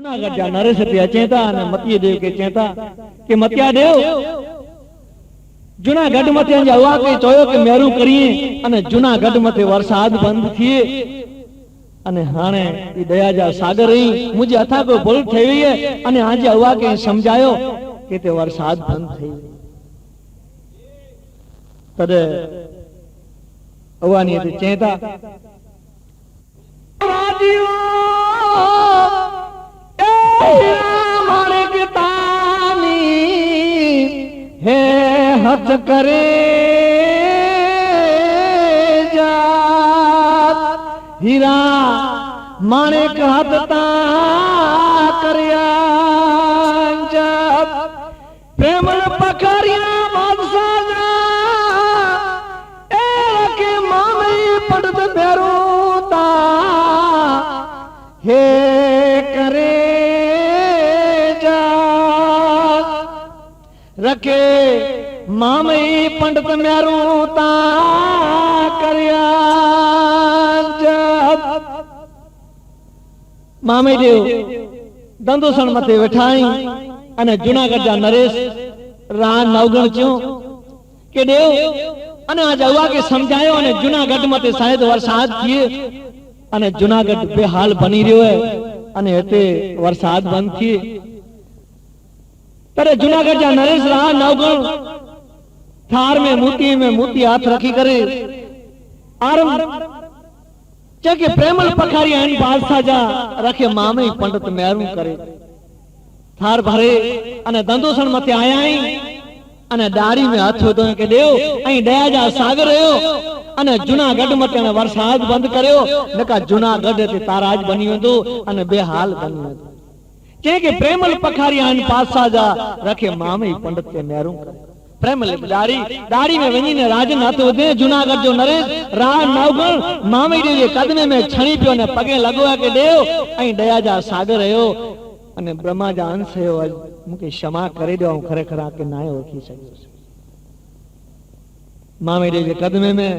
जूनागढ़ जा नरेश ते अचे था अने मतीय देव के चेता कि मतिया देव जूनागढ़ मथे हवा के चयो कि मेरू करिए अने जूनागढ़ मथे वरसाद बंद थिए अने हाणे ई दया जा सागर ही मुझे हथा को भूल थई हुई है अने आज हवा के समझायो कि ते वरसाद बंद थई तदे हवानी ते चेता राजियो हे हथ करे जा हीरा माणिक हथ ता करया जब प्रेम पखारिया बादशाह जा ए के मामई पड़त बेरू ता हे करे जा रखे मामई पंडित मेरू ता करया जब मामई देव दंदोसन मथे वेठाई अने जूनागढ़ जा नरेश रान नवगण चो के देव अने आज हवा के समझायो अने जूनागढ़ मथे शायद वरसाद थिए अने जूनागढ़ बेहाल बनी रह्यो है अने हेते वरसाद बंद थिए तरे जूनागढ़ जा नरेश रहा नवगण थार में मोती हाथ रखी करे आरम चके प्रेमल पखारी आन बादशाह जा रखे मामे पंडित मेरू करे थार भरे अने दंदोसन मथे आया ही अने दारी में हाथ होतो के देव अई दया जा सागर रह्यो अने जूनागढ़ मथे ने वरसाद बंद कर्यो नका जूनागढ़ ते ताराज बनी वेंदो अने बेहाल बनी वेंदो के प्रेमल पखारियान पासा जा रखे मामे पंडित के मेरू प्रेमल दाढ़ी में वनी ने राजन हाथ वधे जूनागढ़ जो नरेश राह नवगण मामे जे कदमे में छणी पियो ने पगे लगवा के देव अई दया जा सागर रह्यो अने ब्रह्मा जा अंश है मुके क्षमा करे दो खरेखर के नाय ओळखी सक्यो मामे जे कदमे में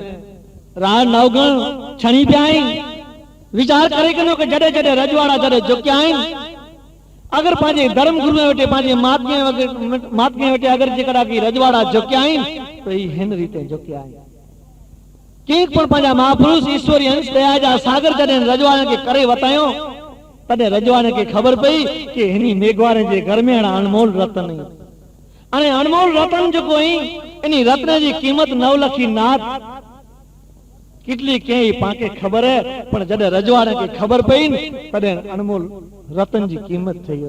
राह नवगण छणी पियाई विचार करे कनो के जडे जडे रजवाड़ा जडे झुक्या आइन अगर पांचे धर्म गुरु में वेठे पांचे मातके वेठे अगर जेकड़ा की रजवाड़ा झुक्या आइन तो ई हिन रीते झुक्या आइन केक पण पांचा महापुरुष ईश्वरी अंश दया जा सागर जडे रजवाड़ा के करे वतायो तने रजवाड़ा के खबर पई कि हिनी मेघवारे जे घर में अनमोल रतन है अने अनमोल रतन जो कोई इनी रत्न जी कीमत 9 लखी नाथ कितली के पाके खबर है पण जडे रजवाड़ा के खबर पई तने अनमोल रतन जी कीमत थई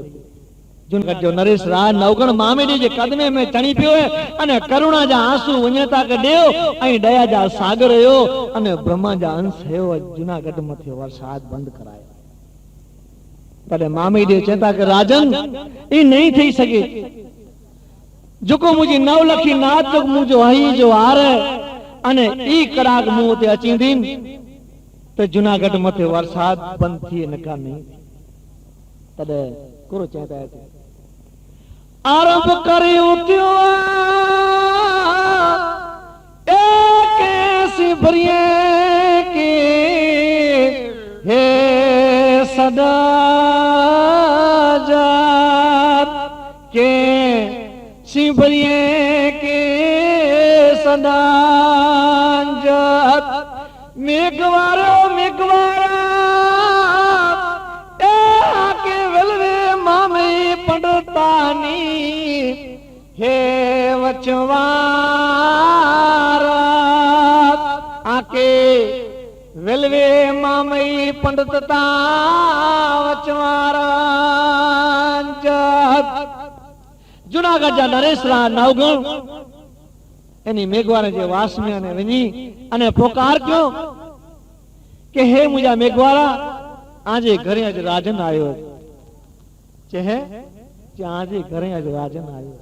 जूनागढ़ जो नरेश राह नवगण मामे जे कदमे में चणी पियो है अने करुणा जा आंसू वणता के देव अई दया जा सागर रह्यो अने ब्रह्मा जा अंश है जूनागढ़ मथे वरसाद बंद करायो तने मामे देव चेता के राजन ई नहीं थई सके जोको मुजी 9 लखी नाथ जो मुजो हई जो हार अने ई कराग मुंह ते अचींदीन तो जूनागढ़ मथे वरसाद बंद थी नका नहीं तदे कुरो चेता है आरंभ करी उठ्यो एक ऐसी भरिए के हे सदा जात के सिंभरिए के सदा जात मेघवारो मेघवारा के वेलवे मामे पंडतानी हे वचवारा आके वेलवे मामे पंडता वचवारा जूनागढ़ जा नरेश राह नवगण एनी मेघवारा जे वास में अने वनी अने पुकार क्यों के हे मुजा मेघवारा आजे घरे आज राजन आयो चहे जे आजे घरे आज राजन आयो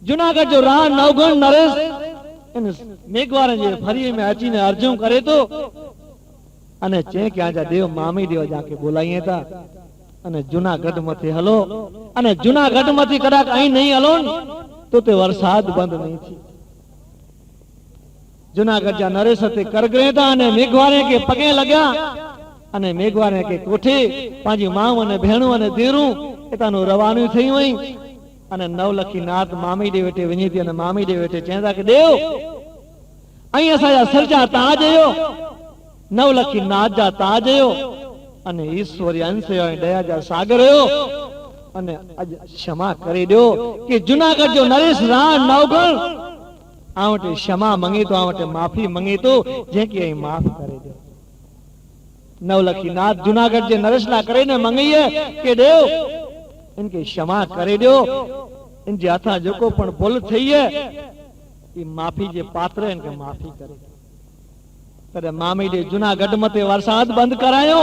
जूनागढ़ जो राह नवगण नरेश इन मेघवारा जे फरी में अची ने अर्जू करे तो अने चे के आजा देव मामी देव जाके बोलाईए था अने जूनागढ़ मथे हलो अने जूनागढ़ मथी कदाच अहीं नहीं हलो तो ते वरसाद बंद नहीं थी जूनागढ़ जा नरेश ते कर गए था अने मेघवारे के पगे लग्या અને મેઘવાને કે કોઠે પાંજી માવ અને ભેણું અને દેરું એતાનું રવાનું થઈ હોય અને નવલખી નાથ મામી દેવ વેટે વિનીતી અને મામી દેવ વેટે ચેંદા કે દેવ અહીંયા સાજા સર્જા તા જયો નવલખી નાથ જા તા જયો અને ઈશ્વરી અંશ દયા જા સાગર રહ્યો અને ક્ષમા કરી દો કે જુનાગઢ જો નરેશ રા નવગણ આવટે ક્ષમા મંગી તો આવટે માફી મંગી તો જે કે અહીં માફ કરી દો નવલખી નાથ જુનાગઢ જે નરેશલા કરીને મંગીએ કે દેવ इनके क्षमा करे दो इन जे हाथा जो को पण भूल थई है ई माफी जे पात्र इनके माफी करे तरे मामी दे जूनागढ़ मते वरसाद बंद करायो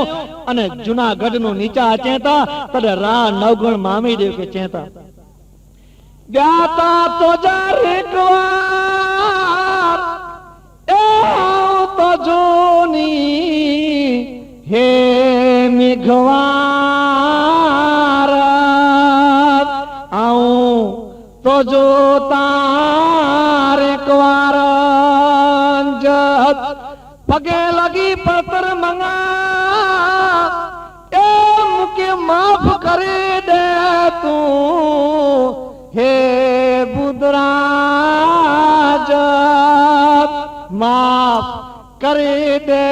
अने जूनागढ़ नु नीचा चेता तरे रा नवगण मामी देव के चेता गाता तो जा रे द्वार ए तो जोनी हे मेघवार आऊं तो जो तार क्वार पगे लगी पत्थर मंगा ए मुके माफ करे दे तू हे बुधराज माफ करे दे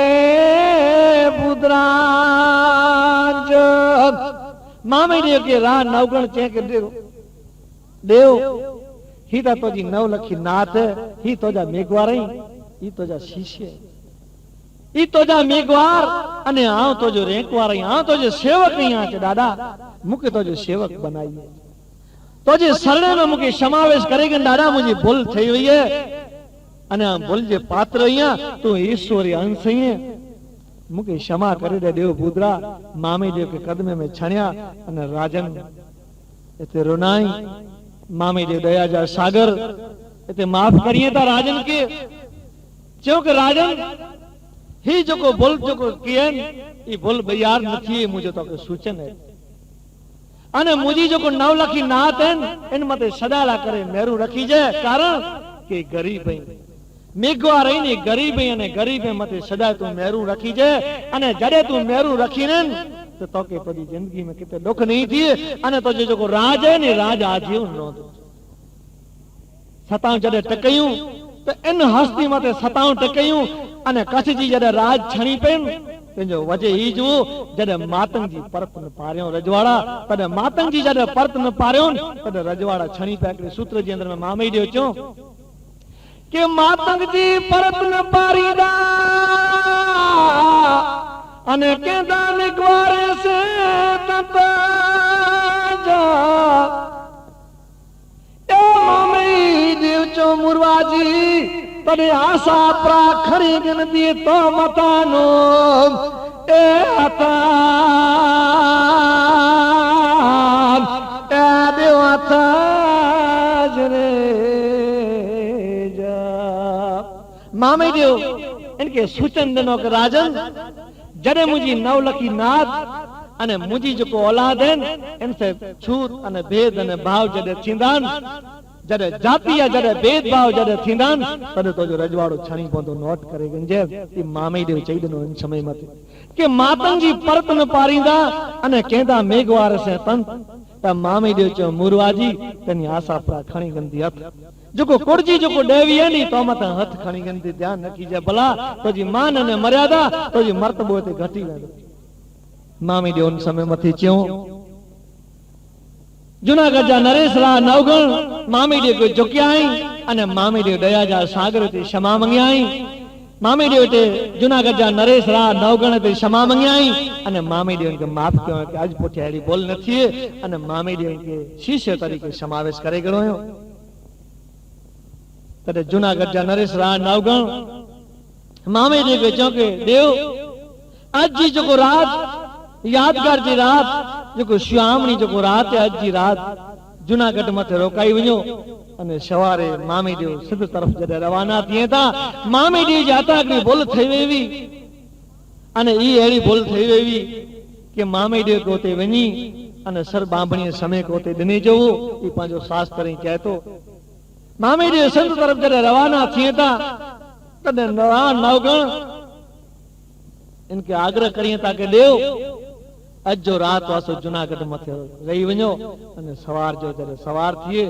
बुधराज मामे देव के रा नवगण चेक देव देव ही तो जी नवलखी नाथ ही तो जा मेघवार ही तो जा शिष्य ई तो जा मेघवार अने आओ तो जो रेंकवार आओ तो जो सेवक यहाँ छे दादा मुके तो जो सेवक बनाइए तो जे सरणे में मुके समावेश करेगे दादा मुझे भूल थई हुई है अने आ भूल जे पात्र यहाँ तो ईश्वरी अंश है मुके क्षमा करे दे देव बुद्रा मामी देव के कदमे में छण्या अने राजन एते रोनाई मामी देव दया जा सागर एते माफ करिए ता राजन के क्योंकि राजन ही जो को बोल जो को कियन ई बोल बयार नथी मुझे तो के सूचन है अने मुजी जो को नवलखी नाथ है इन मते सदाला करे मेरू रखी जे कारण के गरीब है मेघवा रही ने गरीब है अने गरीब है मते सदा तू मेरू रखी जे अने जड़े तू मेरू रखी ने तो के तोजी जिंदगी में किते दुख नहीं थी अने तो जो को राज है ने राज आजीव नो सताव जड़े टकयूं तो इन हस्ती मते सताव टकयूं अने कच्छ जी जड़े राज छणी पेन तेजो वजह ही जो जड़े मातंग जी परत न पारियो रजवाड़ा तने मातंग जी जड़े परत न पारियो तने रजवाड़ा छणी पे सूत्र जी अंदर में मामे दियो चो के मातंग जी परत न पारीदा अने केदा निगवारे से तता जा ए मामे दियो चो मुरवाजी तने आशा प्रा खरी गन दिए तो मतानो ए हता ए देव हता जरे जा मामे देव इनके सूचन देनो के राजन जड़े मुझी नवलखी नाथ अने मुझी जो को औलाद है इनसे छूत अने भेद अने भाव जड़े थींदान जड़े जाति या जड़े भेदभाव जड़े थींदान तने तो जो रजवाड़ो छणी पौंदो नोट करे गंजे ई मामे देव चई दनो इन समय मते के मातंग जी परत न पारींदा अने केंदा मेघवार से तन त मामे देव चो मुरवाजी तनी आशा प्रा खणी गंदी हथ जो कुर्जी जो देवी है नी तो मत हथ खणी गंदी ध्यान रखी जे भला तो जी मान अने मर्यादा तो जी मर्तबो ते घटी वेंदो मामे देव उन समय मथे च्यो जूनागढ़ जा नरेश रा नवगण मामी देव को झुक्याई अने मामी देव दया जा सागर ते क्षमा मंग्याई मामी देव ते जूनागढ़ जा नरेश रा नवगण ते क्षमा मंग्याई अने मामी देव के माफ कयो के आज पोटे हरी बोल नथी अने मामी देव के शिष्य तरीके समावेश करे गयो तने जूनागढ़ जा नरेश रा नवगण मामी देव के जो के देव आज जी जो रात यादगार जी रात जो श्यामनी जो रात आज जी रात जूनागढ़ मथे रोकाई वञो अने सवारे मामी देव सिद्ध तरफ जडे रवाना थिए था मामी देव जाता कि बोल थई वेवी अने ई एड़ी बोल थई वेवी के मामी देव कोते वनी अने सर बांभणी समय कोते दिने जो ई पांजो शास्त्र ही कहतो मामी देव सिद्ध तरफ जडे रवाना थिए था तने नवगण इनके आग्रह करिए ताकि देव अजो रात वासो जूनागढ़ मथे रही वञो अने सवार जो जरे सवार थिए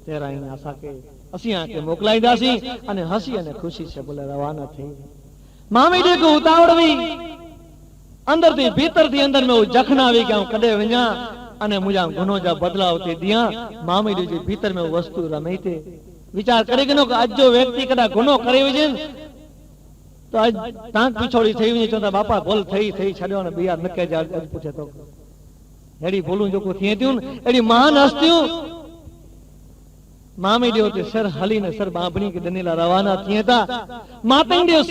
तेरा ही आशा के असी आके मोकलाईंदासी अने हसी अने खुशी से बोले रवाना थी। मामी जी को उतावड़ हुई अंदर थी भीतर थी अंदर में वो जखना हुई कि कदे वञा अने मुझा गुनो जा बदलाव थी दिया। मामी जी भीतर में वस्तु रमे थे विचार करे कि अजो व्यक्ति कदा गुनो करे हुजन तो आज टांग पिछोड़ी थई वञे चवंदा बापा भूल थई छड्यो ने बिया न कजे अज पूछे तो हेड़ी भूलूं जो को थिए थियूं एड़ी महान हस्तियूं मामी ॾियो ते सर हली ने सर बाबणी के दनेला रवाना थिए था। मातंग ॾियो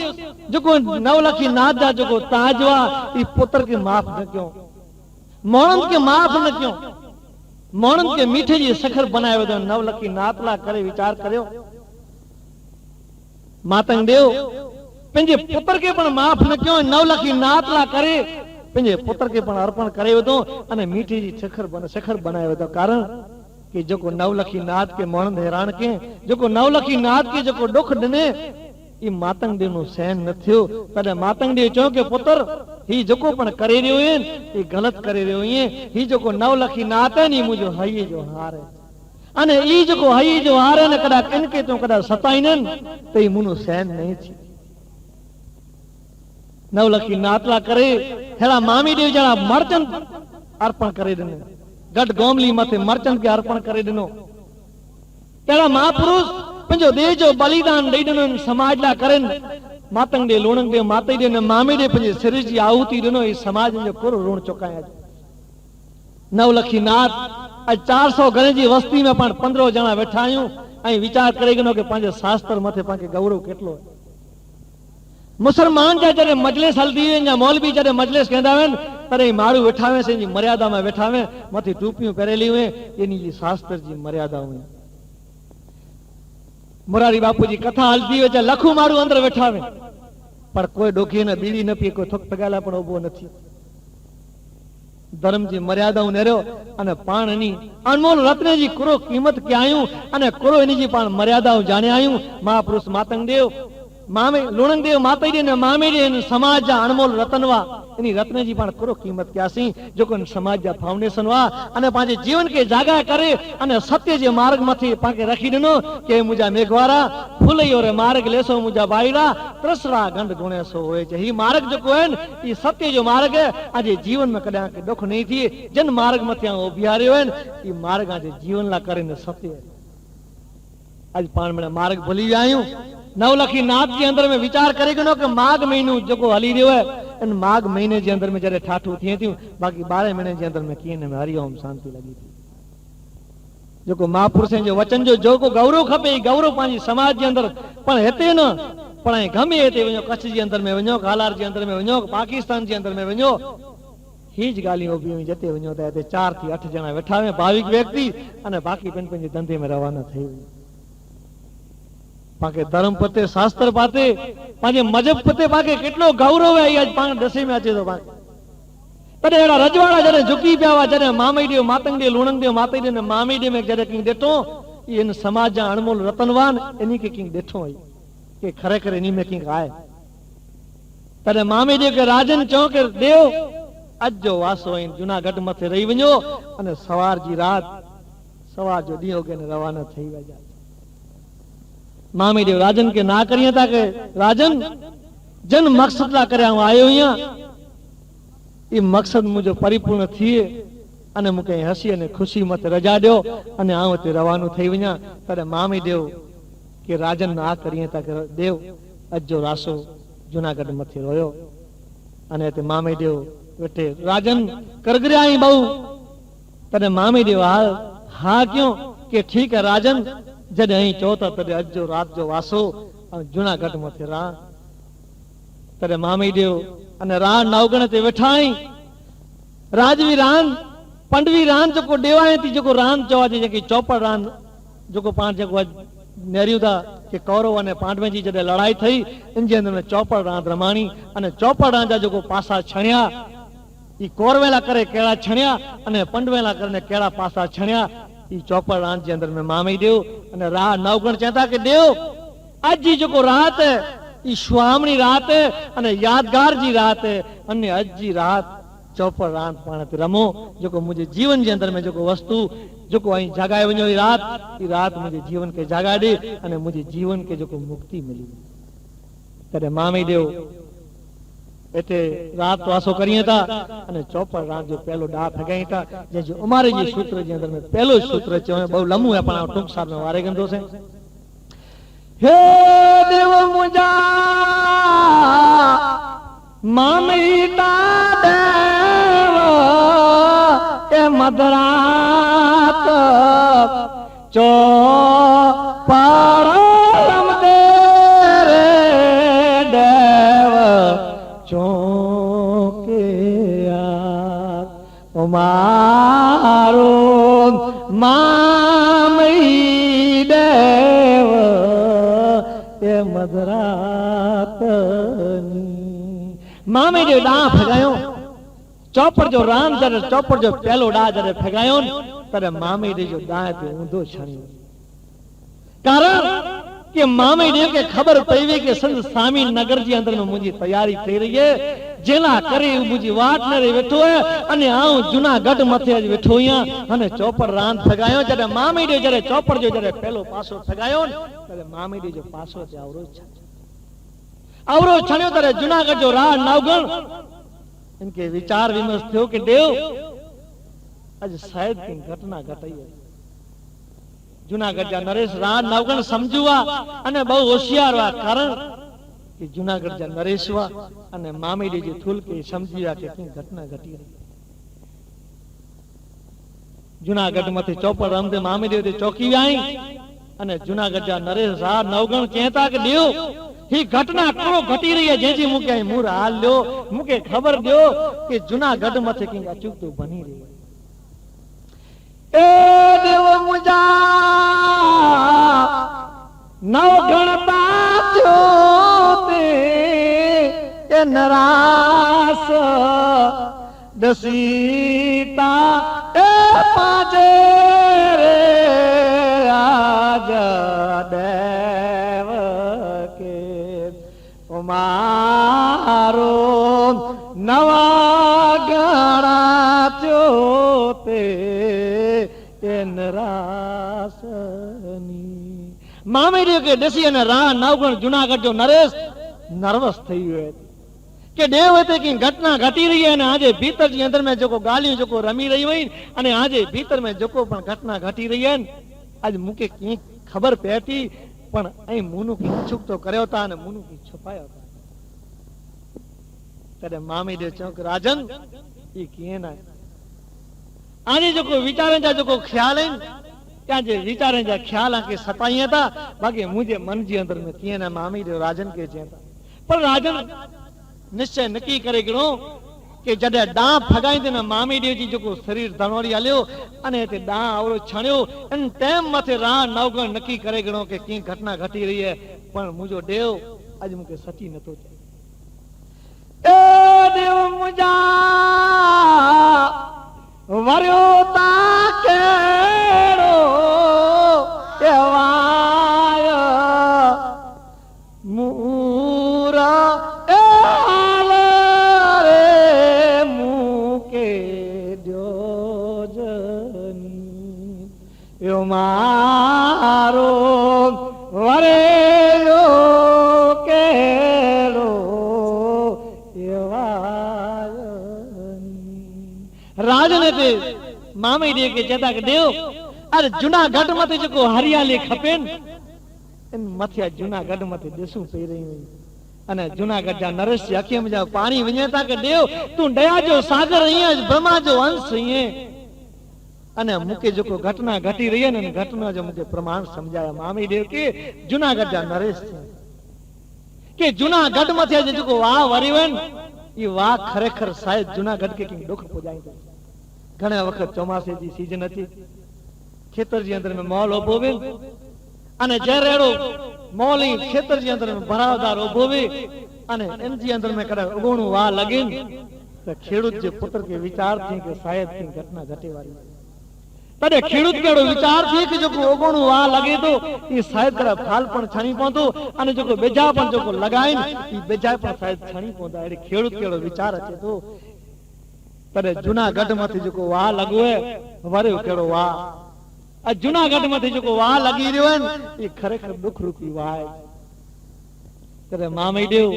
जो नवलखी नाथ जा जो ताजवा ई पुत्र के माफ न क्यों मोणन के माफ न क्यों मोणन के मीठे जी सखर बनायो तो नवलखी नाथ ला करे विचार करियो। मातंग ॾियो पंहिंजे पुत्र के पण माफ न क्यों नवलखी नाथ ला करे पंहिंजे पुत्र के पण अर्पण करे तो अने मीठी जी सखर बनायो तो कारण कि जो नवलखी नाथ के मोहन हैरान के जो नवलखी नाथ के जो दुख दिने ई मातंग नो सहन न थियो तने मातंग चो के पुत्र ही जो पण करे रहियो है ई गलत करे रहियो है ही जो नवलखी नाथ है नी मुजो हई जो हार है अने ई जो हई जो हार है न कदा किनके तो कदा सताइनन तो ई मुनो सहन नहीं थी। नवलखी नाथ ला करे हेड़ा मामी देव जड़ा मर्चन अर्पण करे दिने गट गोमली मथे मर्चन के अर्पण करे दिनो तेरा महापुरुष पंजो देह जो बलिदान दई दिनो समाज ला करन मातंग दे लूणंग दे मातई दे ने मामी दे पंजे शरीर जी आहुति दिनो ई समाज जो कोरो ऋण चुकाया। नवलखी नाथ आज 400 घरे जी वस्ती में पण 15 जना बैठा आयूं आई विचार करे गनो के पंजे शास्त्र मथे पाके गौरव केटलो। मुसलमान जा जरे मजलिस हलदी या मौलवी जरे मजलिस कहंदा आहिन तरे मारू वेठावे से जी मर्यादा में वेठावे मथे टोपियूं पहरेली हुए इनी जी शास्त्र जी मर्यादा हुए। मुरारी बापू जी कथा हलदी वे लखू मारू अंदर वेठावे पर कोई डोकी ने बीड़ी न पी कोई थक पगाला पण उभो नथी। धर्म जी मर्यादाओं नेरो अने पाणनी अनमोल रत्न जी कुरो कीमत के आयूं अने कुरो इनी जी पाण मर्यादाओं जाने आयूं। महापुरुष मातंग देव मामे लूणंग देव माता जी ने मामे जी समाज जा अनमोल रतन वा इनी रत्न जी पण करो कीमत क्यासी जो को समाज जा फाउंडेशन वा अने पांजे जीवन के जागा करे अने सत्य जे मार्ग मथी पाके रखी दिनो के मुजा मेघवारा फूलई और मार्ग लेसो मुजा बाईरा त्रसरा गंड गुणे सो होए जे ही मार्ग जो कोन ई सत्य जो मार्ग है आज जीवन में कदा के दुख नहीं थी जन मार्ग मथी ओ बिहारियो है ई मार्ग आज जीवन ला करे सत्य आज पाण में मार्ग भूली आयूं। नवलखी नाथ के अंदर में विचार करे कि माघ महीनो जो हली रो है इन माघ महीने के अंदर में जरे ठाठू थिए थी बाकी 12 महीने के अंदर में कीन में हरिओम शांति लगी थी। जो महापुरुषन जो वचन जो गौरव खपे गौरव पांजी समाज के अंदर पण हेते न पण गमे हेते वणो कच्छ के अंदर में वणो कालार के अंदर में वणो पाकिस्तान के अंदर में वणो हीज गाली ओबी हुई जते वणो ते 4 થી 8 जना वेठावे भाविक व्यक्ति अने बाकी पेन पेन धंधे में रवाना થઈ पाके धर्म पते शास्त्र पाते पाजे मजहब पते पाके कितनो गौरव है आज पाण दसे में अचे तो पाके तने एड़ा रजवाड़ा जरे झुकी पियावा जरे मामई देव मातंग देव लूणंग देव मातई देव ने मामी देव में जरे किंग देतो इन समाज जा अनमोल रतनवान इनी के किंग देतो है के खरेखर इनी में किंग आए तने मामी देव के राजन चो के देव अज जो वासो इन जूनागढ़ मथे रही वणो अने सवार जी रात सवार जो दी होके ने रवाना થઈ वजा। मामी देव राजन के ना करिए था के राजन जन मकसद ला करे हूं आयो हिया ई मकसद मुझो परिपूर्ण थिए अने मुके हसी अने खुशी मत रजा दो अने आ ते रवानो થઈ वणा तरे मामी देव के राजन ना करिए था के देव अजो रासो जूनागढ़ मथे रोयो अने ते मामी देव वेटे राजन करगराई बहु तने मामी देव हा क्यों के ठीक है राजन जद अहीं चौथा तॾहिं अॼु जो रात जो वासो जूनागढ़ मथे रा तॾहिं मामी देव अने रान नवगण ते वेठा आहीं राजवी रान पंडवी रान जो डेवाए थी जो रान चवा जेकी चौपड़ रान जो पाण जो नेरियूं था कि कौरव अने पांडव जी जॾहिं लड़ाई थई इन जे अंदर में चौपड़ रांद रमाणी अने चौपड़ रांद जा जो पासा छणिया ई कौरवे ला करे केड़ा छणिया अने पंडवे ला करे केड़ा पासा छणिया ई चौपड़ रांद के अंदर में मामी देव अने रा नवगण चेता के देव आज जी जो रात है ई सुहामणी रात अने यादगार जी रात अने अज जी रात चौपड़ रात पाण ते रमो जो मुझे जीवन जे अंदर में जो वस्तु जो अहीं जगाए वञो ई रात मुझे जीवन के जगाए दे अने मुझे जीवन के जो मुक्ति मिली तॾहिं मामी देव एते रात वासो करिए था अने चौपड़ रात जो पहलो डा फगाई था जे उमारे जी सूत्र जे अंदर में पहलो सूत्र चो बहु लम्बू है पण टूंक साल में वारे गंदो से हे देव मुजा मामी ता देव ए मदरात चो पारम दे रे देव चो के यार उमारो मामी देव ए मदरात मामे जो डा फगायो चौपड़ जो राम जरे चौपड़ जो पहलो डा जरे फगायो तरे मामे जो डा ते ऊंधो छणियो कारण कि मामे के खबर पई कि संत स्वामी नगर जी अंदर में मुझी तैयारी थई रही है जेला करे मुझी वाट न रे वेठो है अने आऊं जूनागढ़ मथे आज वेठो या अने चौपड़ रान फगायो जरे मामे जरे चौपड़ जो जरे पहलो पासो फगायो तरे मामे जो पासो ते आवरो छणियो तरे जूनागढ़ जो राज नवगण इनके विचार विमर्श थियो कि देव आज शायद की घटना घटाई है जूनागढ़ जा नरेश राज नवगण समझुआ अने बहु होशियार वा कारण कि जूनागढ़ जा नरेश वा अने मामेडी जी थूल के समझिया के की घटना घटी रही जूनागढ़ मथे चौपड़ रमदे मामेडी ते चौकी आई अने जूनागढ़ जा नरेश राज नवगण कहता कि देव ही घटना करो घटी रही है जेजी मुके मूर हाल लो मुके खबर दो कि जूनागढ़ मथे की अचूक तो बनी रही ए देव मुजा नवगण पाछोते ए नरास दसीता ए पाजे रे राजा देव मारो नवा गणा चोते मामे के दसी अने रा नवगण जूनागढ़ जो नरेश नर्वस थई वियो के देव हिते की घटना घटी रही है ने आजे भीतर जी अंदर में जो गालियों जो रमी रही हुई अने आजे भीतर में जो पण घटना घटी रही है आज मुके की खबर पेटी पण अहीं मुनु की छुप तो कर्यो था अने मुनु की छुपायो था तदे मामी दे चौक राजन ई किए ना आने जो विचारन जा जो ख्याल है क्या जे विचारन जा ख्याल के सताइया था बाकी मुझे मन जी अंदर में किए ना मामी दे राजन के चेता पर राजन निश्चय नक्की करे गिणो कि जडे डा फगाई दे ना मामी देव जी जो शरीर धनोरी हलियो अने ते डा आवरो छणियो इन टाइम मथे रा नवगण नक्की करे गिणो कि की घटना घटी रही है पण मुजो देव आज मुके सची नतो ए देव मुजा वरियो ता केड़ो एवाय मूरा ए हाल रे मुके दो जनी यो मारो वरियो केड़ो राजन ते मामे दे के चेता के देव अरे जूनागढ़ मथे जो हरियाली खपेन इन मथे जूनागढ़ मथे दिसू पे रही हुई अने जूनागढ़ जा नरेश अखियों में जा पानी वने ता के देव तू दया जो सागर ही है ब्रह्मा जो अंश ही है अने मुके जो घटना घटी रही है ने घटना जो मुझे प्रमाण समझाया मामे देव के जूनागढ़ जा नरेश के जूनागढ़ मथे जो वाह वरीवन ये वाह खरेखर शायद जूनागढ़ के की दुख पुजाई घणे वक्त चौमासे जी सीजन अची खेतर जी अंदर में मॉल उभो वे अने जरेड़ो मॉल ही खेतर जी अंदर में भरावदार उभो वे अने इन जी अंदर में करे उगोणो वाह लगिन तो खेडूत जे पुत्र के विचार थी कि शायद की घटना घटे वाली तॾहिं खेडूत केड़ो विचार थी कि जो ओगणो वाह लगे तो ये शायद करा फाल पण छणी पवंदो अने जो बेजा पण जो लगाइन ई बेजा पण शायद छणी पवंदा अड़े खेडूत केड़ो विचार अचे तो तॾहिं जूनागढ़ मथे जो वाह लगो है वरियो केड़ो वाह आ जूनागढ़ मथे जो वाह लगी रहियो है ये खरेखर दुख रूपी वाह है तॾहिं मामई देव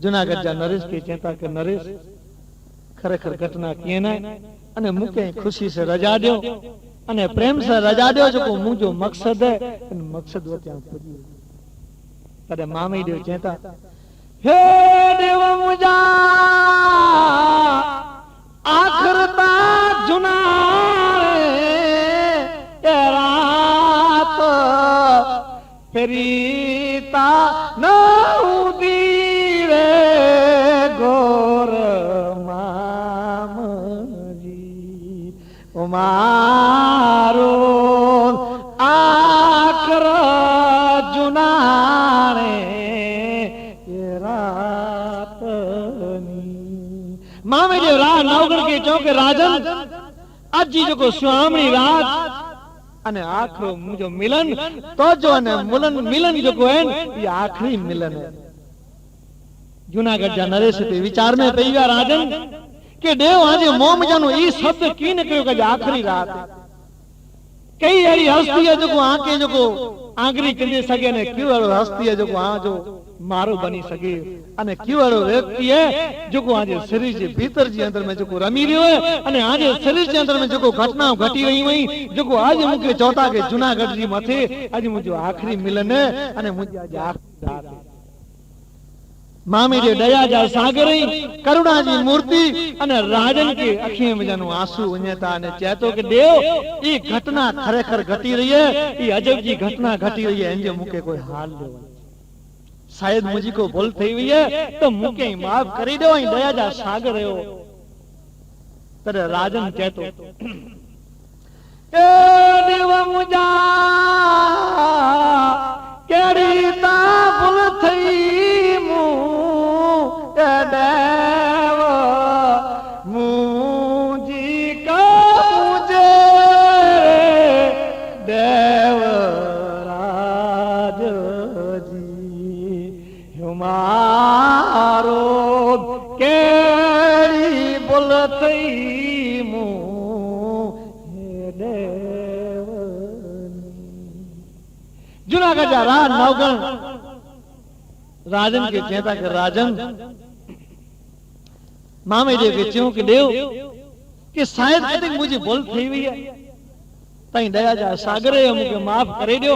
जूनागढ़ जा नरेश के चेता के नरेश खरेखर घटना कीअं न अने मूंखे खुशी से रजा दियो अने प्रेम से रजा दियो जो मुंहिंजो मकसद है इन मकसद वटां पुॼी तॾहिं मामई देव चेता हे देव मुंहिंजा आखिर ता जुनारे रात फेरीता न उदी रे गोर मारो आखर जुनारे रातनी मामे जो रा नवगढ़ के चौके राजन अज जो स्वामी रात अने आखरो मुझो मिलन तो जो अने मिलन जो है ये आखरी मिलन है जूनागढ़ जा नरेश ते विचार में पई विया राजन के देव आज मोम जानो ई शब्द की निकलियो के आखिरी रात कई अड़ी हस्ती है जो आके जो आंगरी चंदे सके ने क्यों अड़ो हस्ती है जो आ जो मारो बनी सके अने क्यों अड़ो व्यक्ति है जो आज शरीर जे भीतर जे अंदर में जो रमी रियो है अने आज शरीर जे अंदर में जो घटना घटी रही वई जो आज मुके चौथा के जूनागढ़ जी मथे आज मुजो आखिरी मिलन है अने मुजे आज आखिरी रात है मामी जे दया जा सागर करुणा जी मूर्ति अने राजन के अखियों में जानो आंसू वञता ने चेतो के देव ई घटना खरेखर घटी रही है ई अजब जी घटना घटी रही है इनजे मुके कोई हाल दो शायद मुझी को भूल थई हुई है तो मुके माफ करी दो ई दया जा सागर रहो तरे राजन चेतो ए देव मुजा केड़ी ता भूल थई देव मुझी का मुझे देव राज जी हमारो केड़ी बोलती मु देव जूनागढ़ जा राज नवगढ़ राजन के चेता के राजन मामे देव के च्यों के देव कि शायद कदी मुझे भूल थी हुई है तई दया जा सागर है मुझे माफ करे दियो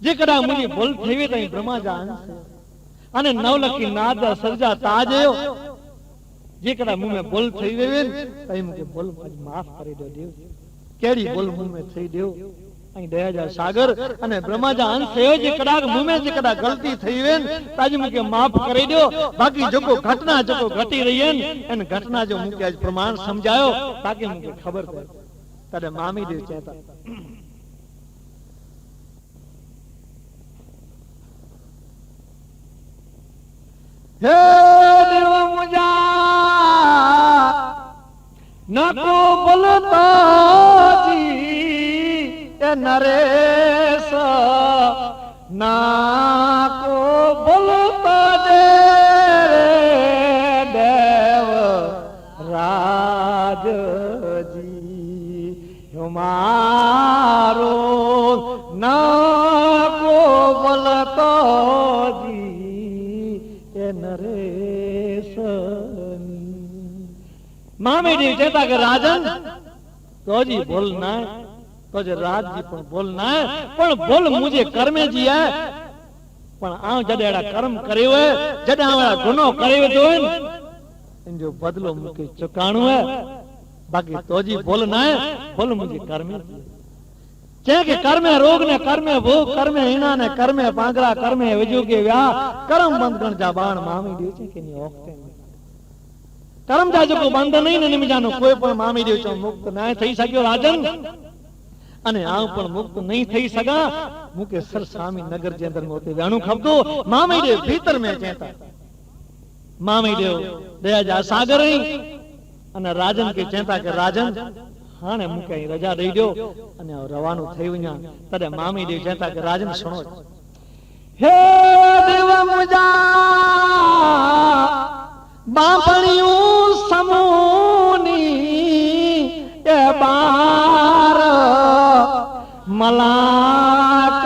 जेकड़ा मुझे भूल थी हुई तई ब्रह्मा जा अंश अने नवलखी नाथ दा सरजा ताज है जेकड़ा मुंह में भूल थी हुई तई मुझे भूल माफ करे दियो देव केड़ी भूल मुंह में थई दियो आई दया जा सागर अने ब्रह्मा जा अंश है जेकड़ा मुंह में जेकड़ा गलती थई वे ताज मुके माफ करे दियो बाकी जोको घटना जोको घटी रही है इन घटना जो मुके आज प्रमाण समझायो ताकि मुके खबर पड़े तड़े मामी देव चेता हे देव मुजा न को बोलता जी नरेश ना को बोलता दे देव राज जी हमारो ना को बोलता जी ए नरेश मामे जी चेता के राजन तो जी बोलना तो जे राज जी पण बोलना है पण बोल मुझे कर्मे जी है पण आ जडेड़ा कर्म करियो है जडा गुनो करियो तो इन जो बदलो मुके चुकाणो है बाकी तो जी बोलना है बोल मुझे कर्मे जी चे के कर्मे रोग ने कर्मे भूख कर्मे हिना ने कर्मे पांगरा कर्मे विजू के व्या कर्म बंधन जा बाण मामी दी छे के नी ओखते कर्म जा जो बंध नहीं ने निमजानो कोई पण मामी दी छो मुक्त ना थई सक्यो राजन अने आऊं पण मुक्त नहीं थई सगा मुके सर स्वामी नगर जे अंदर मोते व्याणु खपदो मामी दे भीतर में चेता मामी देव दया जा सागर अने राजन के चेता के राजन हाणे मूंखे रजा ॾेई ॾियो अने रवानो थई वञा तॾहिं मामी देव चवनि था कि राजन सुनो हे देव मुंहिंजा बापणियूं समूनी ए बार मलाक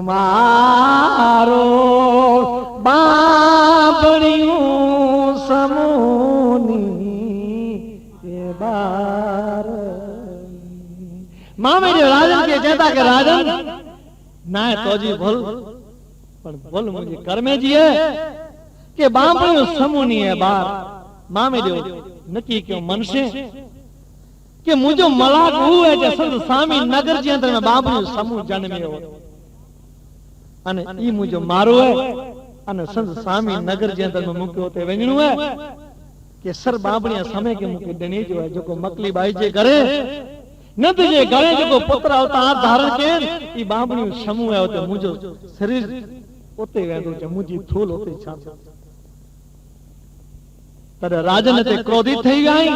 मारो बाबड़ियों समूनी के बार मामे जो राजन के चेता के राजन ना तो जी भूल पर भूल मुझे कर में जी है कि बाबड़ियों समूनी है बार मामे जो नकी क्यों मन से कि मुझे मलाक हुए जे संत स्वामी नगर जे अंदर में बाबड़ियों समूह जन्मे हो अने ई मुझो मारो है अने संत स्वामी नगर जे अंदर में मुके होते वणणो है कि सर बाबड़िया समय के मुके डणी जो है जो मकली बाई जे करे नंद जे गले जो पुत्र अवतार धारण के ई बाबड़ियो समूह है होते मुझो शरीर ओते वेंदो जे मुजी थोल होते छा तद राजन ते क्रोधित થઈ ગઈ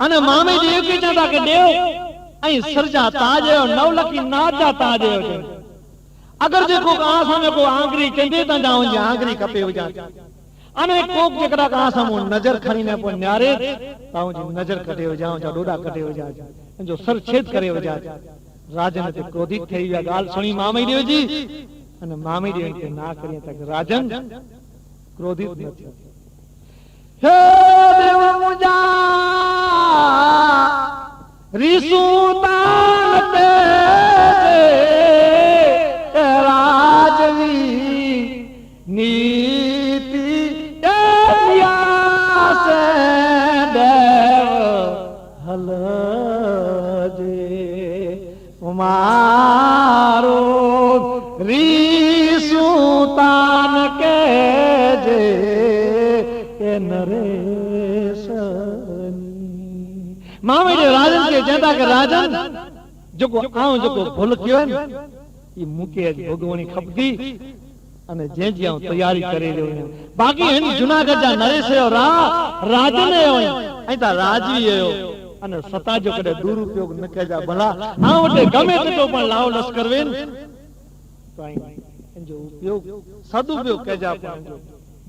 अने मामे देव के चंदा के देव आई सरजा ताज है नवलखी नाज जा ताज है अगर जे को आसा में को आंगरी चंदे ता जाओ जे आंगरी कपे हो जा अने कोक जेकरा का आसा मो नजर खणी ने पो न्यारे ताऊ जी नजर कटे हो जाओ जा डोडा कटे हो जा जो सर छेद करे हो जा राजन ते क्रोधित થઈ ગયા गाल सुनी मामी देव जी अने मामी देव के ना करिए तक राजन क्रोधित न थयो हे देव मुजा रिसु ताते राजवी नीति से देव हल जे उमारो रिसु तान के जे नरेश मामे जे राजन के चंदा के राजन जो आऊं जो भूल कियो है ये मुके भोगवणी खपदी अने जे जे आऊं तैयारी करे रहियो बाकी इन जूनागढ़ जा नरेश और राजन है ऐ ता राजी है अने सता जो कदे दुरुपयोग न कजा भला आ वटे गमे तो पण लाव लश्कर वेन तो आई इन जो उपयोग सदुपयोग कजा पण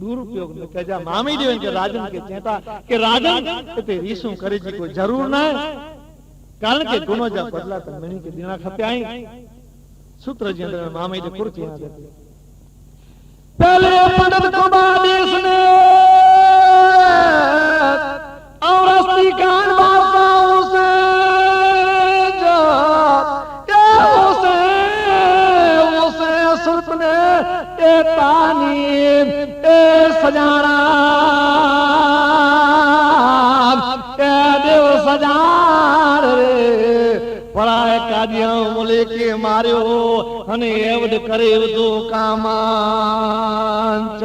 दुरुपयोग न कजा मामी देवन के राजन के चेता के राजन ते रीसू करे जी कोई जरूर ना कारण के गुनो जा बदला त मणी के दिना खपे आई सूत्र जी अंदर मामे जो कुर्ती याद है पहले पंडित को बादेश ने और अस्ती कान बासाओं से जो उसे सुरत ने ए तानी ए सजाना ए देव सजान रे पराय कादिया मोले के मारियो हने एवड करे तो कामांच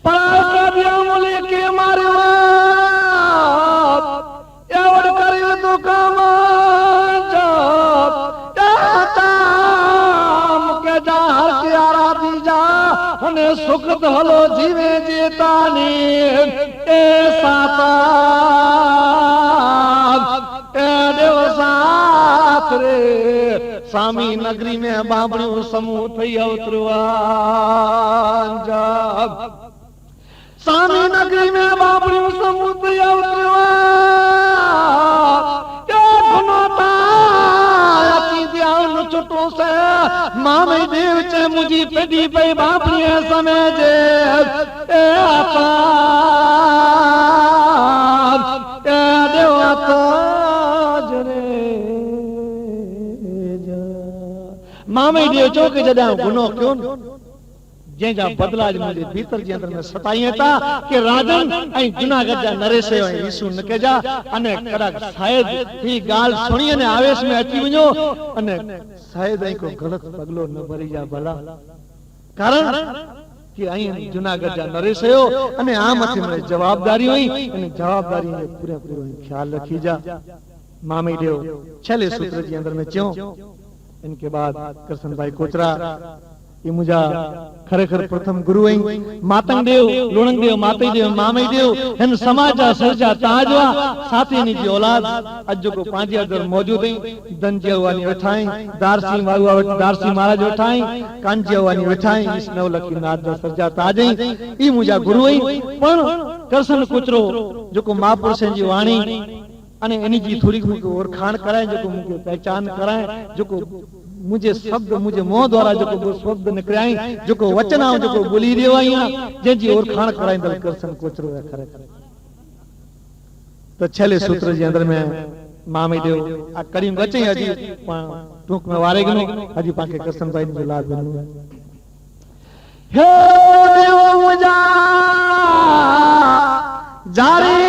पराय कादिया मोले के मारियो एवड करे तो कामांच मुके जा हर के आराधी जा हने सुखत हलो जीवे जेतानी ए साता स्वामी नगरी में बाबड़ियों समूह थई अवतरवान जब स्वामी नगरी में बाबड़ियों समूह थई अवतरवान क्या गुनाता अची ध्यान छुटो से मामे देव चे मुझी पेडी पे बाबड़ियां समय जे ए आता ए देवता मामे देव चो के जदा गुनो क्यों जे जा बदला मुझे भीतर जे अंदर में सताई था कि राजन ऐ जूनागढ़ जा नरेश ऐ यीशु न के जा अने कड़ा शायद ही गाल सुणी ने आवेश में अची वणो अने शायद ऐ को गलत पगलो न भरी जा भला कारण कि ऐ जूनागढ़ जा नरेश हो अने आ मथे में जवाबदारी हुई अने जवाबदारी ने पूरे पूरो ख्याल रखी जा मामे देव छले सूत्र जे अंदर में क्यों इनके बाद कृष्ण भाई कोचरा ये मुझा खरेखर प्रथम गुरु आई मातंग देव लुणंग देव मातई देव मामई देव हिन समाज जा सरजा ताजवा साथी नी जी औलाद अज को पांच अंदर मौजूद है दंजिया वानी वेठाई दारसी मारुआ दारसी महाराज वेठाई कांजिया वानी वेठाई इस नवलखी नाथ जा सरजा ताज ई मुझा गुरु आई पण कृष्ण कोचरो जो को महापुरुष जी वाणी अने एनी जी थोड़ी मुके ओरखाण कराए जो को मुके पहचान कराए जो को मुझे शब्द मुझे मोह द्वारा जो को शब्द निकराई जो को वचन आ जो को बोली दियो आइया जे जी ओरखाण कराई दल कृष्ण कोचरो है खरे तो छले सूत्र जे अंदर में मामी देव आ करीम बचे हजी टूक में वारे गनो हजी पाके कृष्ण भाई ने लाभ बनु हे देव मुजा जारे